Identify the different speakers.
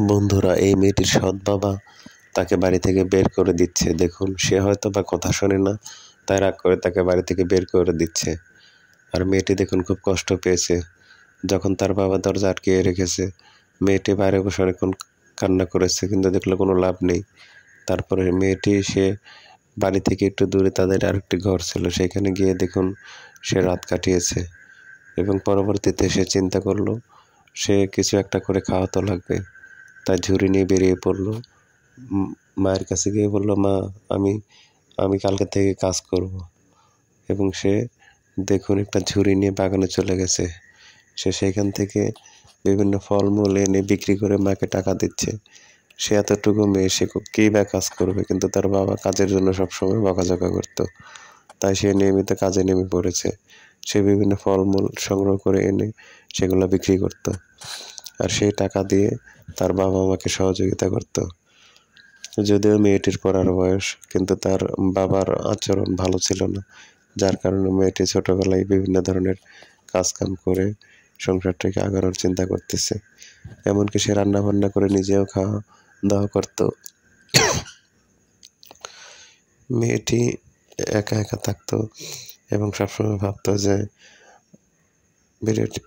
Speaker 1: বন্ধুরা, এই মেয়েটির সৎ বাবা তাকে বাড়ি থেকে বের করে দিচ্ছে। দেখুন, সে হয়তো বা কথা শোনে না, তাই রাগ করে তাকে বাড়ি থেকে বের করে দিচ্ছে। আর মেয়েটি দেখুন খুব কষ্ট পেয়েছে। যখন তার বাবা দরজা আটকিয়ে রেখেছে, মেয়েটি বাইরে বসে অনেকক্ষণ কান্না করেছে, কিন্তু দেখলো কোনো লাভ নেই। তারপরে মেয়েটি সে বাড়ি থেকে একটু দূরে তাদের আরেকটি ঘর ছিল, সেখানে গিয়ে দেখুন সে রাত কাটিয়েছে এবং পরবর্তীতে সে চিন্তা করলো সে কিছু একটা করে খাওয়াতো লাগবে। তাই ঝুড়ি নিয়ে বেরিয়ে পড়লো। মায়ের কাছে গিয়ে বলল, মা, আমি আমি কালকে থেকে কাজ করব। এবং সে দেখুন একটা ঝুড়ি নিয়ে বাগানে চলে গেছে। সে সেখান থেকে বিভিন্ন ফলমূল এনে বিক্রি করে মাকে টাকা দিচ্ছে। সে এতটুকু মেয়ে, সে কী বা কাজ করবে, কিন্তু তার বাবা কাজের জন্য সবসময় বকাঝকা করত। তাই সে নিয়মিত কাজে নেমে পড়েছে। সে বিভিন্ন ফলমূল সংগ্রহ করে এনে সেগুলো বিক্রি করত, আর সেই টাকা দিয়ে তার বাবা মাকে সহযোগিতা করত। যদিও মেয়েটির পড়ার বয়স, কিন্তু তার বাবার আচরণ ভালো ছিল না, যার কারণে মেয়েটি ছোটবেলায় বিভিন্ন ধরনের কাজকাম করে সংসারটাকে আগানোর চিন্তা করতেছে। এমনকি সে রান্নাবান্না করে নিজেও খাওয়া দাওয়া করত। মেয়েটি একা একা থাকতো এবং সবসময় ভাবতো যে ভিডিওটি